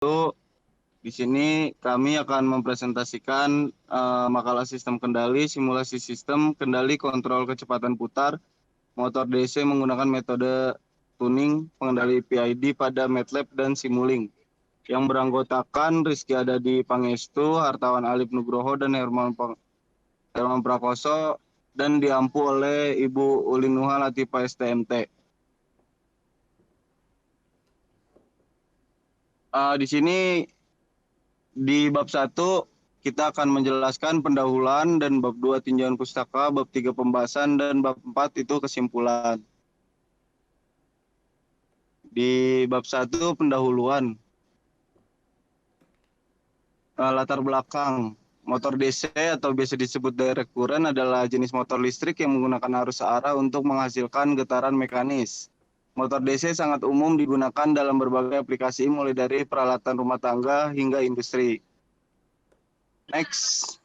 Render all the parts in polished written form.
Di sini kami akan mempresentasikan makalah sistem kendali, simulasi sistem kendali kontrol kecepatan putar motor DC menggunakan metode tuning pengendali PID pada MATLAB dan Simulink yang beranggotakan Rizky Adadi Pangestu, Hartawan Alif Nugroho, dan Herman Prakoso, dan diampu oleh Ibu Ulin Nuha Latifah STMT. Di sini di bab 1 kita akan menjelaskan pendahuluan, dan bab 2 tinjauan pustaka, bab 3 pembahasan, dan bab 4 itu kesimpulan. Di bab 1 pendahuluan. Latar belakang. Motor DC atau biasa disebut direct current adalah jenis motor listrik yang menggunakan arus searah untuk menghasilkan getaran mekanis. Motor DC sangat umum digunakan dalam berbagai aplikasi mulai dari peralatan rumah tangga hingga industri. Next.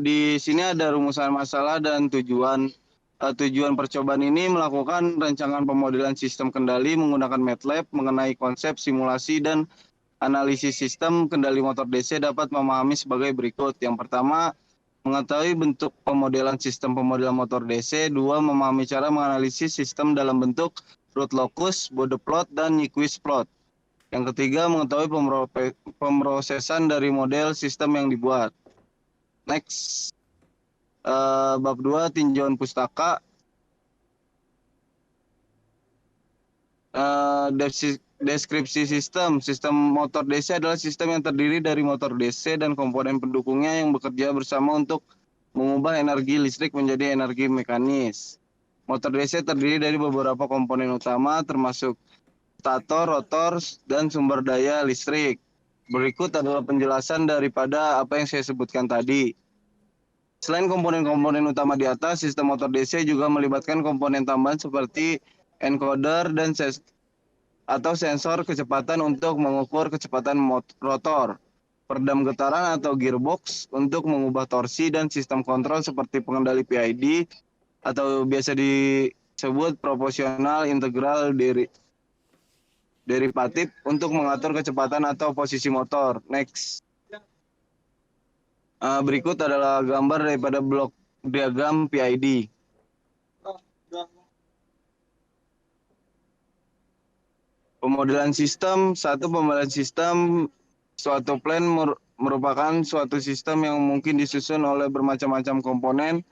Di sini ada rumusan masalah dan tujuan. Tujuan percobaan ini melakukan rancangan pemodelan sistem kendali menggunakan MATLAB mengenai konsep simulasi dan analisis sistem kendali motor DC dapat memahami sebagai berikut. Yang pertama, mengetahui bentuk pemodelan sistem pemodelan motor DC. 2, memahami cara menganalisis sistem dalam bentuk root locus, Bode plot, dan Nyquist plot. Yang ketiga, mengetahui pemrosesan dari model sistem yang dibuat. Next. Bab 2 tinjauan pustaka. Deskripsi sistem. Sistem motor DC adalah sistem yang terdiri dari motor DC dan komponen pendukungnya yang bekerja bersama untuk mengubah energi listrik menjadi energi mekanis. Motor DC terdiri dari beberapa komponen utama termasuk stator, rotor, dan sumber daya listrik. Berikut adalah penjelasan daripada apa yang saya sebutkan tadi. Selain komponen-komponen utama di atas, sistem motor DC juga melibatkan komponen tambahan seperti encoder dan atau sensor kecepatan untuk mengukur kecepatan rotor, peredam getaran atau gearbox untuk mengubah torsi, dan sistem kontrol seperti pengendali PID atau biasa disebut proporsional integral derivatif untuk mengatur kecepatan atau posisi motor. Next. Berikut adalah gambar daripada blok diagram PID. Pemodelan sistem. Pemodelan sistem suatu plan merupakan suatu sistem yang mungkin disusun oleh bermacam-macam komponen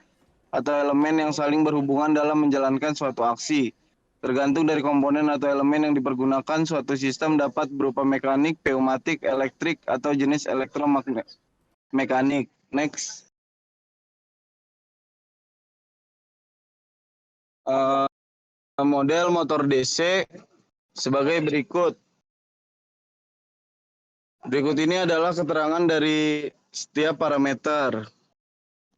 atau elemen yang saling berhubungan dalam menjalankan suatu aksi. Tergantung dari komponen atau elemen yang dipergunakan, suatu sistem dapat berupa mekanik, pneumatik, elektrik, atau jenis elektromekanik. Next. Model motor DC sebagai berikut. Berikut ini adalah keterangan dari setiap parameter.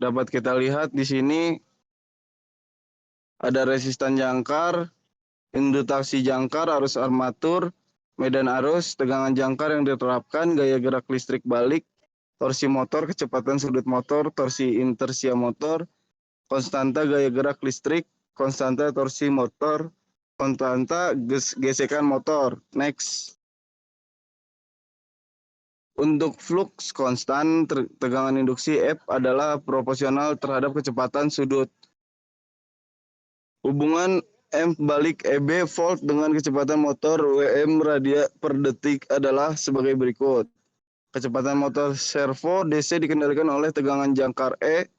Dapat kita lihat di sini ada resistan jangkar, indutasi jangkar, arus armatur, medan arus, tegangan jangkar yang diterapkan, gaya gerak listrik balik, torsi motor, kecepatan sudut motor, torsi inersia motor, konstanta gaya gerak listrik, konstanta torsi motor, konstanta gesekan motor. Next. Untuk flux konstan, tegangan induksi F adalah proporsional terhadap kecepatan sudut. Hubungan M balik EB volt dengan kecepatan motor WM radia per detik adalah sebagai berikut. Kecepatan motor servo DC dikendalikan oleh tegangan jangkar E.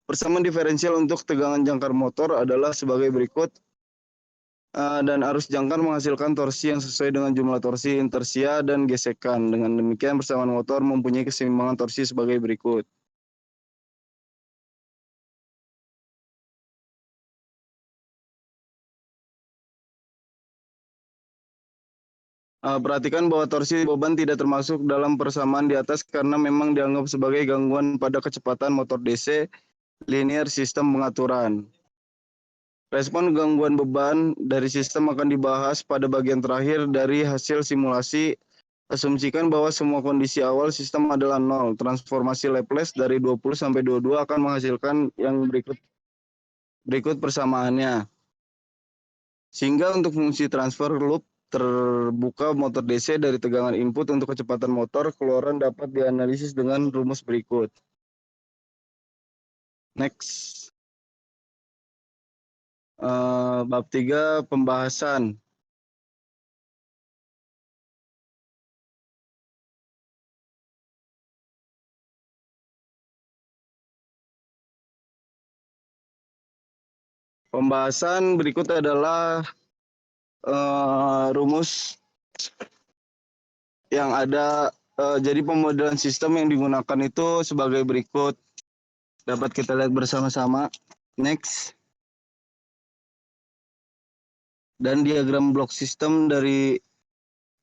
Persamaan diferensial untuk tegangan jangkar motor adalah sebagai berikut. Dan arus jangkar menghasilkan torsi yang sesuai dengan jumlah torsi inersia dan gesekan. Dengan demikian persamaan motor mempunyai keseimbangan torsi sebagai berikut. Perhatikan bahwa torsi beban tidak termasuk dalam persamaan di atas karena memang dianggap sebagai gangguan pada kecepatan motor DC linear sistem pengaturan. Respon gangguan beban dari sistem akan dibahas pada bagian terakhir dari hasil simulasi. Asumsikan bahwa semua kondisi awal sistem adalah 0. Transformasi Laplace dari 20 sampai 22 akan menghasilkan yang berikut persamaannya. Sehingga untuk fungsi transfer loop terbuka motor DC dari tegangan input untuk kecepatan motor, keluaran dapat dianalisis dengan rumus berikut. Next. Bab 3 pembahasan. Pembahasan berikut adalah rumus yang ada. Jadi pemodelan sistem yang digunakan itu sebagai berikut. Dapat kita lihat bersama-sama. Next. Dan diagram blok sistem dari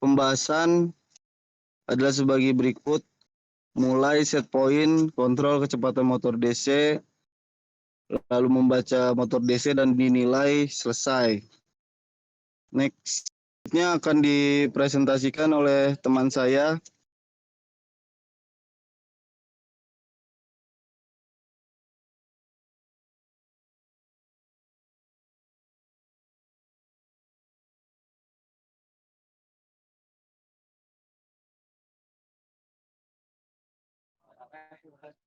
pembahasan adalah sebagai berikut. Mulai set point, kontrol kecepatan motor DC, lalu membaca motor DC dan dinilai selesai. Next. Selanjutnya akan dipresentasikan oleh teman saya.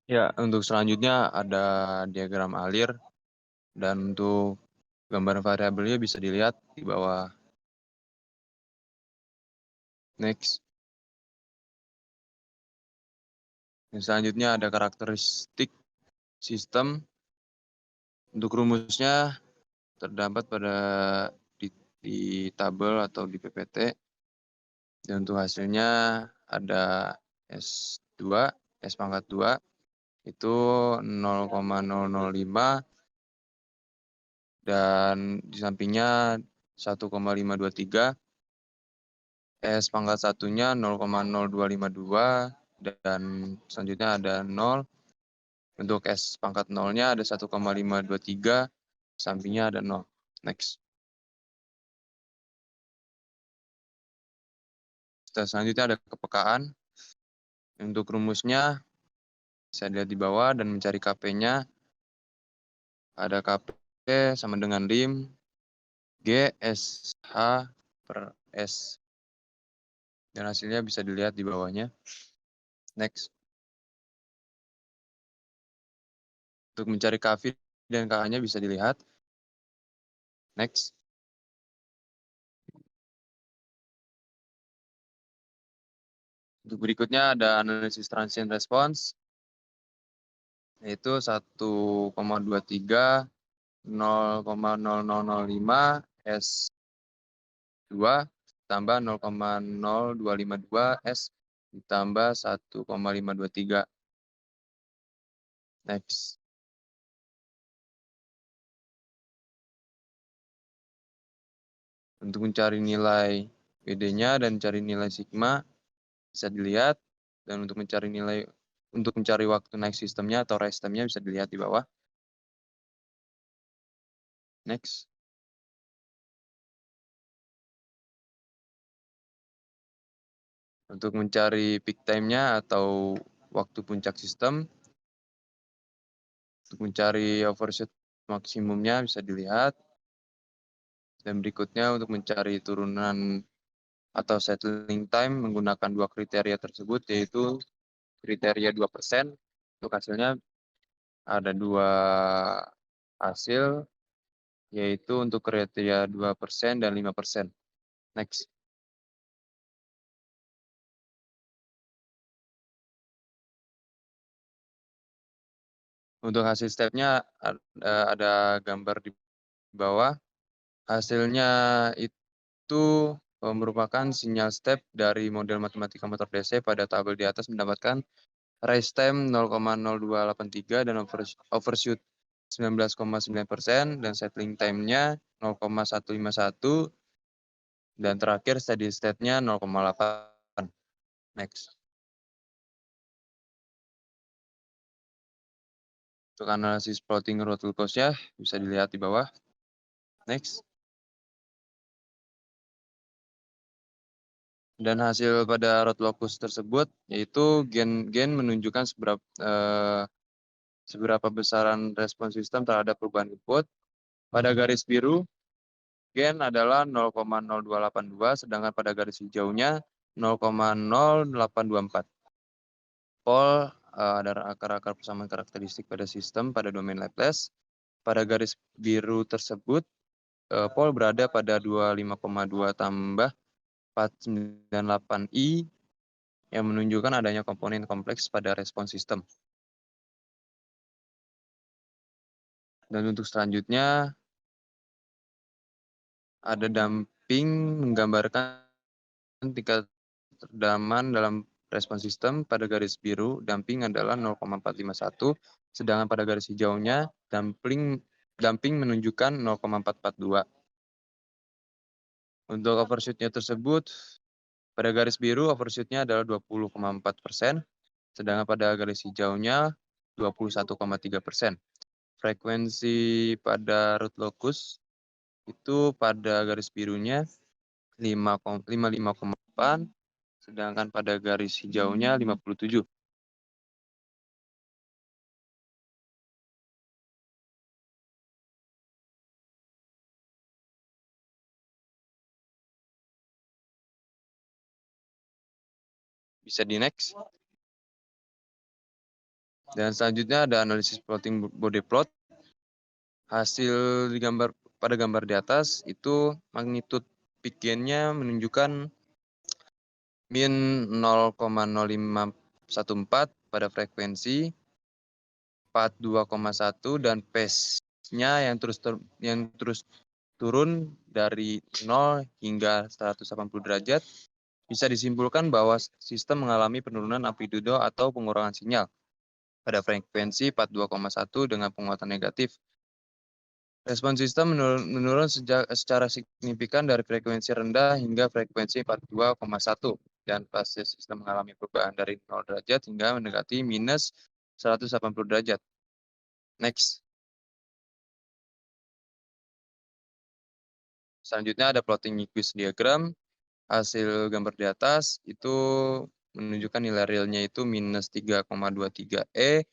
Ya, untuk selanjutnya ada diagram alir dan untuk gambar variabelnya bisa dilihat di bawah. Next. Dan selanjutnya ada karakteristik sistem. Untuk rumusnya terdapat pada di tabel atau di PPT. Dan untuk hasilnya ada S2, S pangkat 2 itu 0,005 dan di sampingnya 1,523. S pangkat satunya 0,0252 dan selanjutnya ada 0. Untuk S pangkat 0-nya ada 1,523, sampingnya ada 0. Next. Selanjutnya ada kepekaan. Untuk rumusnya saya lihat di bawah dan mencari KP-nya. Ada KP sama dengan rim G S H per S. Dan hasilnya bisa dilihat di bawahnya. Next. Untuk mencari KV dan KA-nya bisa dilihat. Next. Untuk berikutnya ada analisis transient response, yaitu 1,23 0,0005 S2 tambah 0,0252 S ditambah 1,523. Next. Untuk mencari nilai PD-nya dan cari nilai sigma bisa dilihat, dan untuk mencari waktu naik sistemnya atau rest time-nya bisa dilihat di bawah. Next. Untuk mencari peak time-nya atau waktu puncak sistem, untuk mencari overshoot maksimumnya bisa dilihat. Dan berikutnya untuk mencari turunan atau settling time menggunakan dua kriteria tersebut, yaitu kriteria 2%. Untuk hasilnya ada dua hasil, yaitu untuk kriteria 2% dan 5%. Next. Untuk hasil stepnya ada gambar di bawah. Hasilnya itu merupakan sinyal step dari model matematika motor DC pada tabel di atas mendapatkan rise time 0,0283 dan overshoot 19,9% dan settling time-nya 0,151 dan terakhir steady state-nya 0,8. Next. Untuk analisis plotting road glucose-nya bisa dilihat di bawah. Next. Dan hasil pada road locus tersebut yaitu gen menunjukkan seberapa besaran respon sistem terhadap perubahan input. Pada garis biru gen adalah 0,0282, sedangkan pada garis hijaunya 0,0824. Pol ada akar-akar persamaan karakteristik pada sistem pada domain Laplace. Pada garis biru tersebut, pol berada pada 25,2 tambah 498i yang menunjukkan adanya komponen kompleks pada respons sistem. Dan untuk selanjutnya, ada damping menggambarkan tingkat ketedaman dalam respons sistem. Pada garis biru, damping adalah 0,451, sedangkan pada garis hijaunya, damping menunjukkan 0,442. Untuk overshoot-nya tersebut, pada garis biru overshoot-nya adalah 20,4%, sedangkan pada garis hijaunya 21,3%. Frekuensi pada root locus itu pada garis birunya 55,8, sedangkan pada garis hijaunya 57. Bisa di next. Dan selanjutnya ada analisis plotting body plot. Hasil pada gambar di atas itu magnitude peak gain-nya menunjukkan min 0,0514 pada frekuensi 42,1 dan phase-nya yang terus turun dari 0 hingga 180 derajat. Bisa disimpulkan bahwa sistem mengalami penurunan amplitudo atau pengurangan sinyal pada frekuensi 42,1 dengan penguatan negatif. Respons sistem menurun secara signifikan dari frekuensi rendah hingga frekuensi 42,1 dan fase sistem mengalami perubahan dari 0 derajat hingga mendekati minus 180 derajat. Next. Selanjutnya ada plotting Nyquist diagram. Hasil gambar di atas itu menunjukkan nilai realnya itu minus 3,23E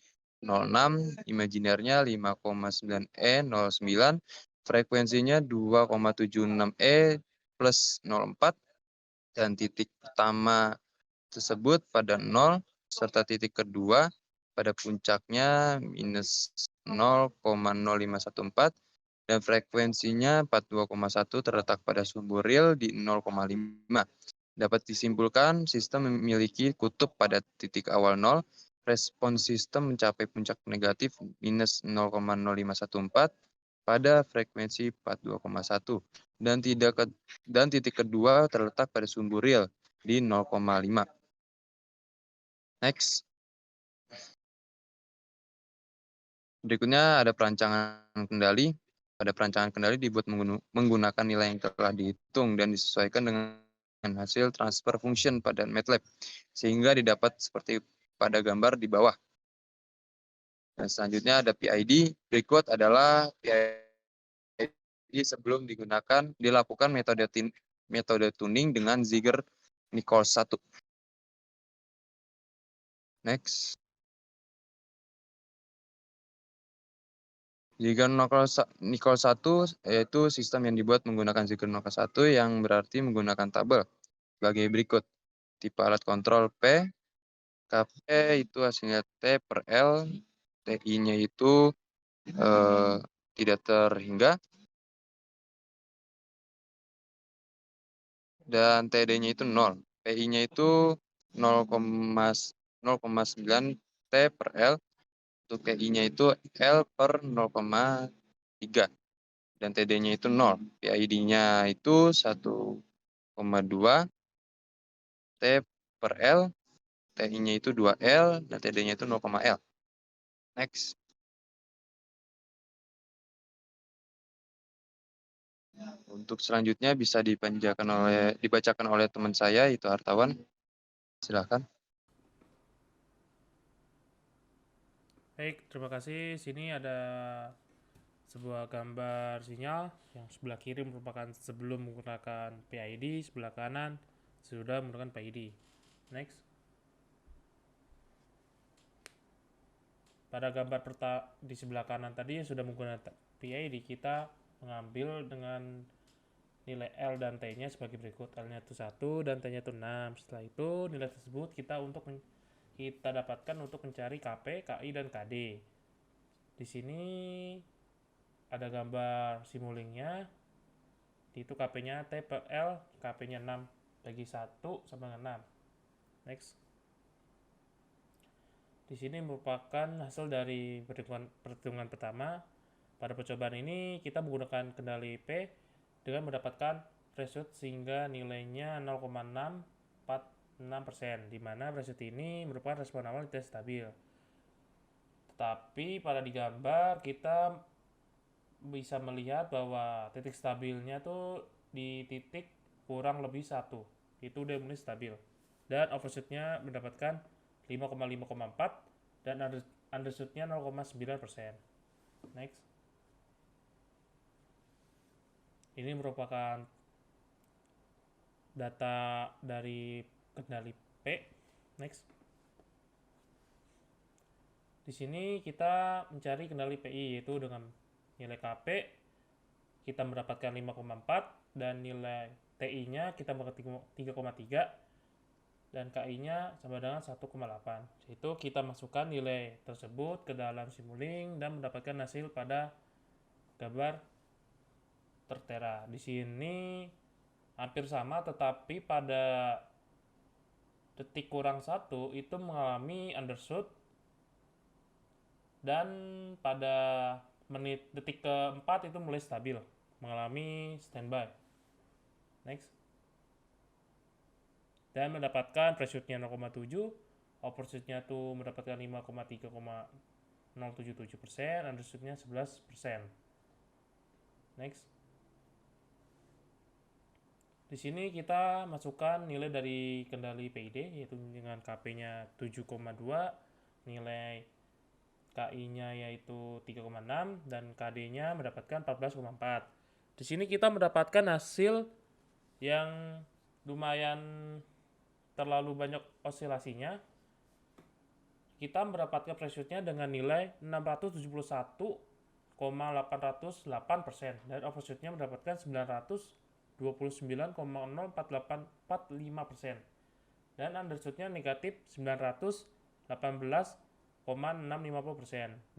06, imajinernya 5,9E 09, frekuensinya 2,76E plus 04, dan titik pertama tersebut pada 0, serta titik kedua pada puncaknya minus 0,0514, dan frekuensinya 42,1 terletak pada sumbu real di 0,5. Dapat disimpulkan sistem memiliki kutub pada titik awal 0, respons sistem mencapai puncak negatif minus 0,0514 pada frekuensi 42,1 dan titik kedua terletak pada sumbu real di 0,5. Next. Berikutnya ada perancangan kendali. Pada perancangan kendali dibuat menggunakan nilai yang telah dihitung dan disesuaikan dengan hasil transfer function pada MATLAB, sehingga didapat seperti pada gambar di bawah. Dan selanjutnya ada PID. Berikut adalah PID sebelum dilakukan metode tuning dengan Ziegler-Nichols 1. Next. Ziegler-Nichols 1 yaitu sistem yang dibuat menggunakan Ziegler-Nichols 1 yang berarti menggunakan tabel sebagai berikut. Tipe alat kontrol P, KP itu hasilnya T per L, TI-nya itu tidak terhingga, dan TD-nya itu 0. PI-nya itu 0,9 T per L, untuk TI-nya itu L per 0,3, dan TD-nya itu 0. PID-nya itu 1,2 T per L, TI-nya itu 2L, dan TD-nya itu 0,L. Next. Untuk selanjutnya bisa dibacakan oleh teman saya, itu Hartawan. Silakan. Baik, terima kasih. Sini ada sebuah gambar sinyal yang sebelah kiri merupakan sebelum menggunakan PID, sebelah kanan sudah menggunakan PID. Next. Pada gambar di sebelah kanan tadi yang sudah menggunakan PID, kita mengambil dengan nilai L dan T-nya sebagai berikut. L-nya itu 1 dan T-nya itu 6. Setelah itu nilai tersebut kita dapatkan untuk mencari KP, KI, dan KD. Di sini ada gambar simulingnya. Itu KP-nya T per L, KP-nya 6 bagi 1 sama dengan 6. Next. Di sini merupakan hasil dari perhitungan pertama. Pada percobaan ini kita menggunakan kendali P dengan mendapatkan threshold sehingga nilainya 0,646%, di mana threshold ini merupakan respon awal tidak stabil. Tetapi pada digambar kita bisa melihat bahwa titik stabilnya tuh di titik kurang lebih 1. Itu udah mulai stabil. Dan overshootnya mendapatkan 5,4 dan undershootnya 0,9%. Next. Ini merupakan data dari kendali P. Next. Di sini kita mencari kendali PI, yaitu dengan nilai KP kita mendapatkan 5,4 dan nilai TI-nya kita mendapatkan 3,3 dan KI-nya sama dengan 1,8. Itu kita masukkan nilai tersebut ke dalam Simulink dan mendapatkan hasil pada gambar tertera. Di sini hampir sama, tetapi pada detik kurang 1 itu mengalami undershoot dan pada detik keempat itu mulai stabil, mengalami standby. Next. Dan mendapatkan thresholdnya 0,7, overshootnya tuh mendapatkan 5,3,077%, undershootnya 11%. Next. Di sini kita masukkan nilai dari kendali PID, yaitu dengan KP-nya 7,2, nilai KI-nya yaitu 3,6 dan KD-nya mendapatkan 14,4. Di sini kita mendapatkan hasil yang lumayan terlalu banyak osilasinya. Kita mendapatkan threshold-nya dengan nilai 671,808% dan overshoot-nya mendapatkan 929,04845% dan undershoot-nya negatif 918,650%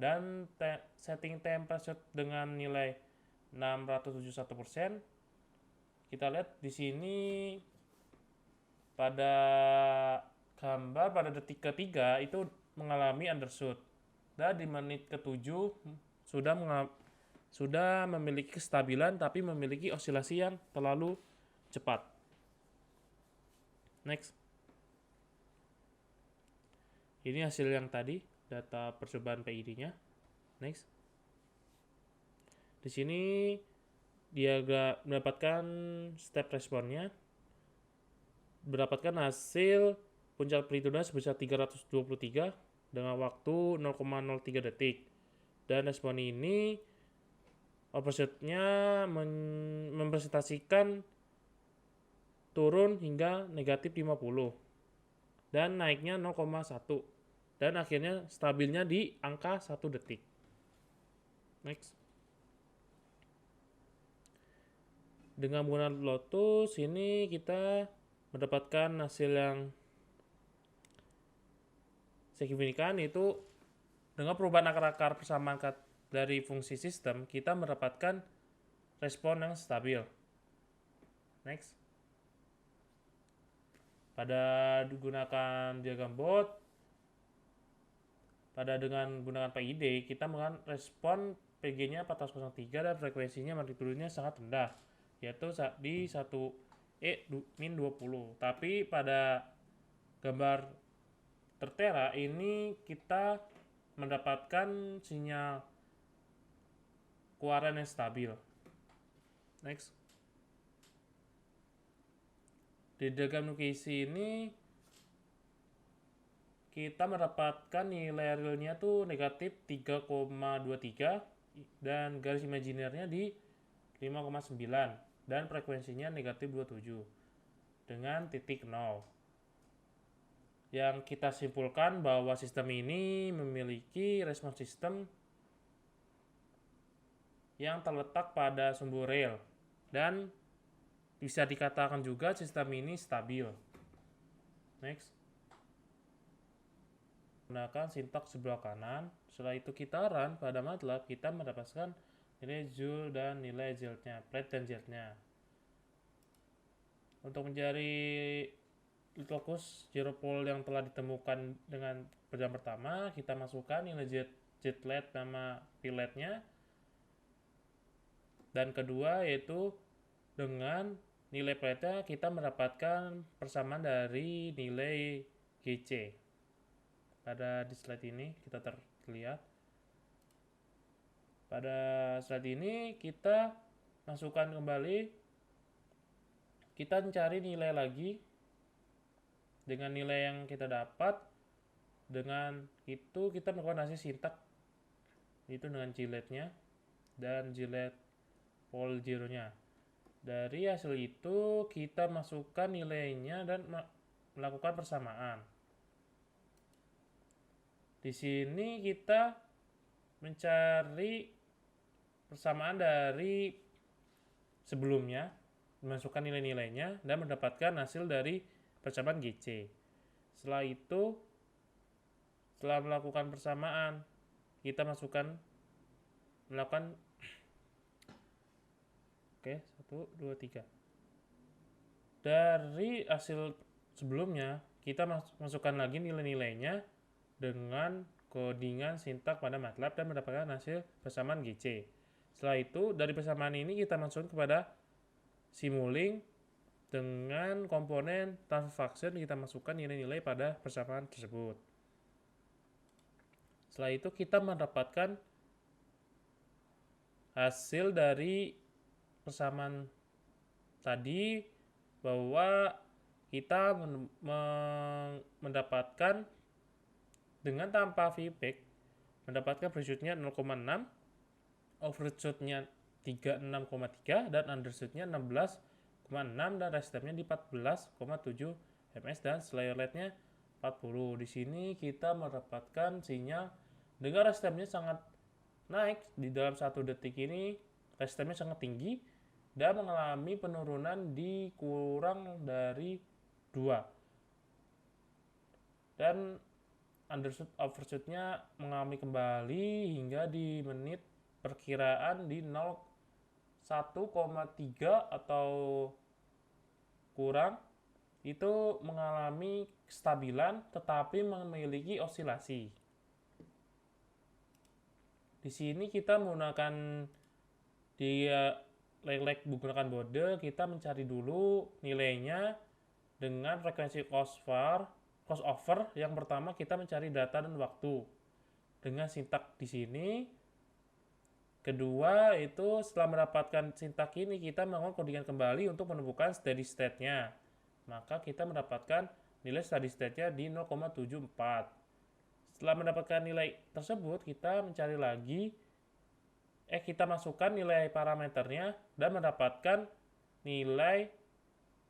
dan setting temperature dengan nilai 671%. Kita lihat di sini pada gambar pada detik ketiga itu mengalami undershoot dan di menit ke-7 sudah memiliki kestabilan tapi memiliki osilasi yang terlalu cepat. Next. Ini hasil yang tadi, data percobaan PID-nya. Next. Di sini dia mendapatkan step responnya, mendapatkan hasil puncak amplitude sebesar 323 dengan waktu 0,03 detik. Dan respon ini overshoot-nya mempresentasikan turun hingga negatif 50 dan naiknya 0,1 dan akhirnya stabilnya di angka 1 detik. Next. Dengan menggunakan Lotus ini kita mendapatkan hasil yang signifikan, yaitu dengan perubahan akar-akar persamaan dari fungsi sistem kita mendapatkan respon yang stabil. Next. Pada digunakan diagram bot, dengan menggunakan PID kita menggunakan respon PG-nya 403 dan frekuensinya magnitudenya sangat rendah, yaitu di 1E-20. Tapi pada gambar tertera ini kita mendapatkan sinyal keluaran yang stabil. Next. Di diagram Nukisi ini kita mendapatkan nilai realnya tuh negatif 3,23 dan garis imajinernya di 5,9 dan frekuensinya negatif 27 dengan titik 0. Yang kita simpulkan bahwa sistem ini memiliki respon sistem yang terletak pada sumber rel dan bisa dikatakan juga sistem ini stabil. Next. Gunakan sintaks sebelah kanan. Setelah itu kita run pada MATLAB, kita mendapatkan nilai Joule dan nilai Z-nya, plate dan Z-nya. Untuk mencari lokus zero pole yang telah ditemukan dengan perjalanan pertama, kita masukkan nilai Z-plate nama pilotnya. Dan kedua yaitu dengan nilai plate-nya kita mendapatkan persamaan dari nilai GC. Pada di slide ini kita terlihat. Pada slide ini kita masukkan kembali, kita mencari nilai lagi dengan nilai yang kita dapat. Dengan itu kita melakukan hasil sintak itu dengan Gillette-nya dan Gillette pole zero-nya. Dari hasil itu kita masukkan nilainya dan melakukan persamaan. Di sini kita mencari persamaan dari sebelumnya, memasukkan nilai-nilainya dan mendapatkan hasil dari persamaan GC. Setelah itu, setelah melakukan persamaan, kita melakukan oke, 1, 2, 3. Dari hasil sebelumnya, kita masukkan lagi nilai-nilainya dengan codingan sintak pada MATLAB dan mendapatkan hasil persamaan GC. Setelah itu, dari persamaan ini kita masukkan kepada Simulink dengan komponen transfer function, kita masukkan nilai-nilai pada persamaan tersebut. Setelah itu, kita mendapatkan hasil dari persamaan tadi bahwa kita mendapatkan dengan tanpa feedback mendapatkan preshoot-nya 0,6, overshoot-nya 36,3 dan undershoot-nya 16,6 dan rest time-nya di 14,7 ms dan slayer rate-nya 40. Di sini kita mendapatkan sinyal dengan rest time-nya sangat naik di dalam 1 detik ini, rest time-nya sangat tinggi dan mengalami penurunan di kurang dari 2. Dan undershoot overshoot-nya mengalami kembali hingga di menit perkiraan di 1,3 atau kurang, itu mengalami kestabilan tetapi memiliki osilasi. Di sini kita menggunakan di leg menggunakan bode, kita mencari dulu nilainya dengan frekuensi crossover. Yang pertama kita mencari data dan waktu dengan sintak di sini. Kedua itu setelah mendapatkan sintak ini kita melakukan codingan kembali untuk menemukan steady state-nya. Maka kita mendapatkan nilai steady state-nya di 0,74. Setelah mendapatkan nilai tersebut kita mencari lagi kita masukkan nilai parameternya dan mendapatkan nilai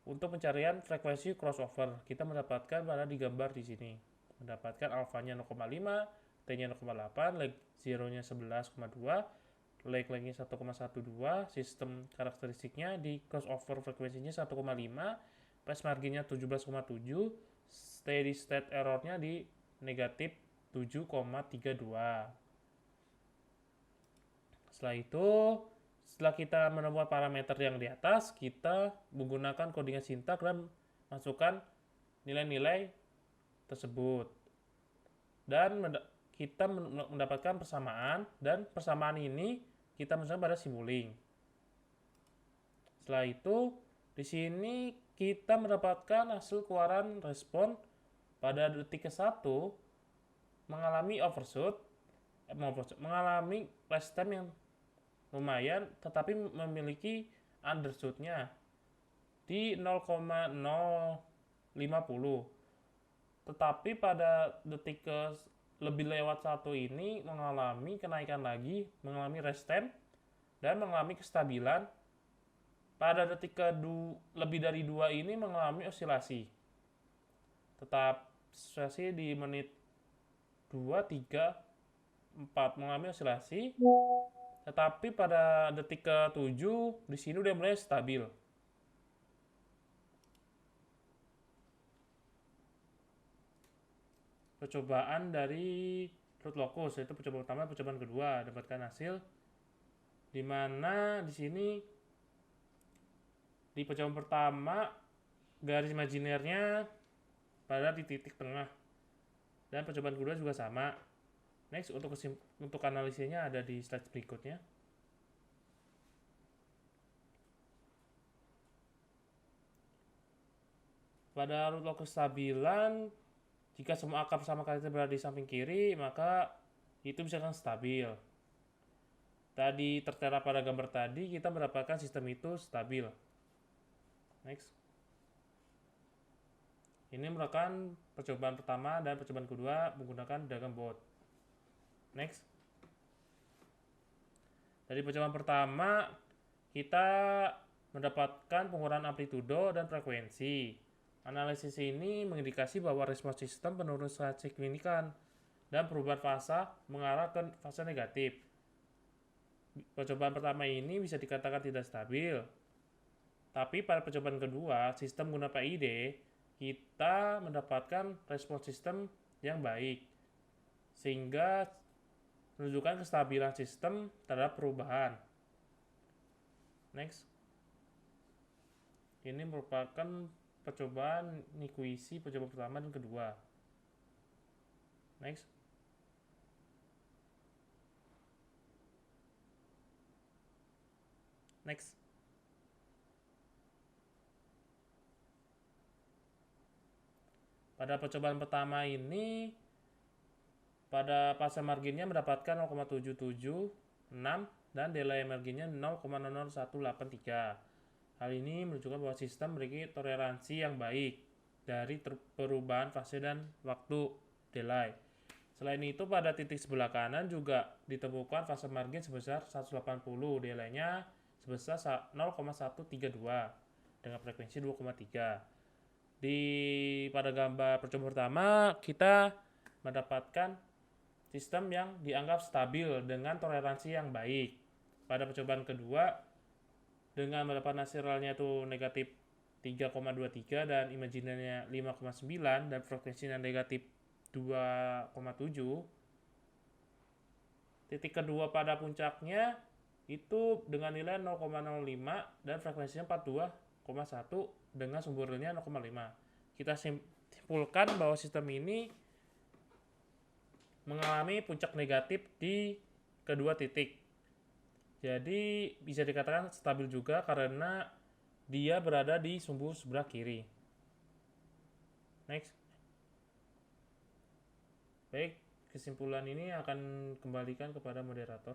untuk pencarian frekuensi crossover. Kita mendapatkan pada digambar di sini. Mendapatkan alfanya 0,5, t-nya 0,8, leg 0-nya 11,2, leg-nya 1,12, sistem karakteristiknya di crossover frekuensinya 1,5, phase marginnya 17,7, steady state error-nya di negatif 7,32. Setelah itu, setelah kita menemukan parameter yang di atas, kita menggunakan codingan sintak dan masukkan nilai-nilai tersebut. Dan kita mendapatkan persamaan, dan persamaan ini kita masukkan pada Simulink. Setelah itu, di sini kita mendapatkan hasil keluaran respon pada detik ke-1 mengalami overshoot, mengalami rest time yang lumayan, tetapi memiliki undershoot-nya di 0,050. Tetapi pada detik ke lebih lewat 1 ini mengalami kenaikan lagi, mengalami rest time dan mengalami kestabilan. Pada detik ke lebih dari 2 ini mengalami osilasi. Tetap osilasi di menit 2, 3, 4 mengalami osilasi. Tetapi pada detik ke-7 di sini udah mulai stabil. percobaan dari root locus, yaitu percobaan pertama, percobaan kedua, dapatkan hasil di mana di sini di percobaan pertama garis imajinernya pada di titik tengah, dan percobaan kedua juga sama. Next, untuk analisisnya ada di slide berikutnya. Pada root locus stabilan, jika semua akar sama karakter berada di samping kiri, maka itu bisa stabil. Tadi tertera pada gambar tadi, kita mendapatkan sistem itu stabil. Next. Ini merupakan percobaan pertama dan percobaan kedua menggunakan diagram Bode. Next. Dari percobaan pertama, kita mendapatkan pengurangan amplitudo dan frekuensi. Analisis ini mengindikasi bahwa respons sistem menurun secara signifikan dan perubahan fase mengarah ke fase negatif. Percobaan pertama ini bisa dikatakan tidak stabil. Tapi pada percobaan kedua, sistem guna PID, kita mendapatkan respons sistem yang baik, sehingga menunjukkan kestabilan sistem terhadap perubahan. Next. Ini merupakan percobaan Nikuisi percobaan pertama dan kedua. Next. Next. Pada percobaan pertama ini, pada fase marginnya mendapatkan 0,776 dan delay marginnya 0,00183. Hal ini menunjukkan bahwa sistem memiliki toleransi yang baik dari perubahan fase dan waktu delay. Selain itu, pada titik sebelah kanan juga ditemukan fase margin sebesar 180, delay-nya sebesar 0,132 dengan frekuensi 2,3. Pada gambar percobaan pertama, kita mendapatkan sistem yang dianggap stabil dengan toleransi yang baik. Pada percobaan kedua, dengan mendapatkan hasil realnya itu negatif 3,23 dan imajinernya 5,9 dan frekuensinya negatif 2,7. Titik kedua pada puncaknya itu dengan nilai 0,05 dan frekuensinya 42,1 dengan sumber realnya 0,5. Kita simpulkan bahwa sistem ini mengalami puncak negatif di kedua titik. Jadi bisa dikatakan stabil juga karena dia berada di sumbu sebelah kiri. Next. Baik, kesimpulan ini akan kembalikan kepada moderator.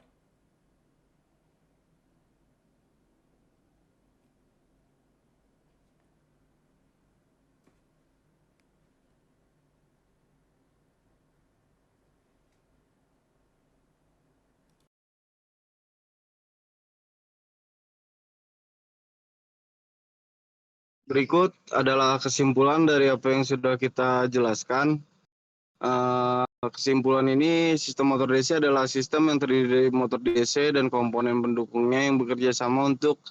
Berikut adalah kesimpulan dari apa yang sudah kita jelaskan. Kesimpulan ini, sistem motor DC adalah sistem yang terdiri dari motor DC dan komponen pendukungnya yang bekerja sama untuk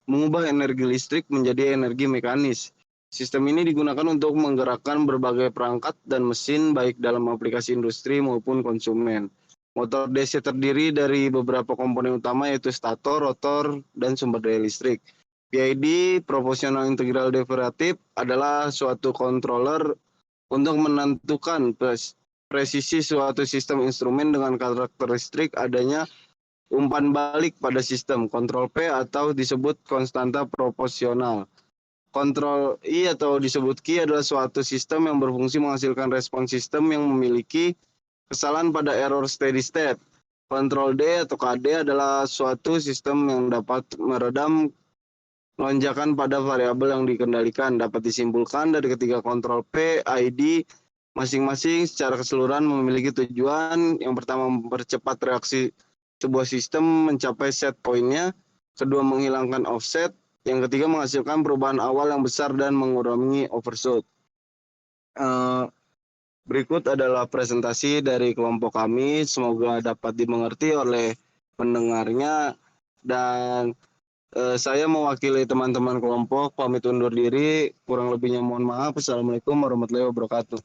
mengubah energi listrik menjadi energi mekanis. Sistem ini digunakan untuk menggerakkan berbagai perangkat dan mesin baik dalam aplikasi industri maupun konsumen. Motor DC terdiri dari beberapa komponen utama yaitu stator, rotor, dan sumber daya listrik. PID, Proportional Integral Derivative, adalah suatu controller untuk menentukan presisi suatu sistem instrumen dengan karakteristik adanya umpan balik pada sistem, kontrol P atau disebut konstanta proporsional. Kontrol I atau disebut Q adalah suatu sistem yang berfungsi menghasilkan respons sistem yang memiliki kesalahan pada error steady state. Kontrol D atau KD adalah suatu sistem yang dapat meredam lonjakan pada variabel yang dikendalikan. Dapat disimpulkan dari ketiga kontrol P, ID, masing-masing secara keseluruhan memiliki tujuan. Yang pertama, mempercepat reaksi sebuah sistem mencapai set point-nya. Kedua, menghilangkan offset. Yang ketiga, menghasilkan perubahan awal yang besar dan mengurangi overshoot. Berikut adalah presentasi dari kelompok kami. Semoga dapat dimengerti oleh pendengarnya. Dan saya mewakili teman-teman kelompok pamit undur diri. Kurang lebihnya mohon maaf. Assalamualaikum warahmatullahi wabarakatuh.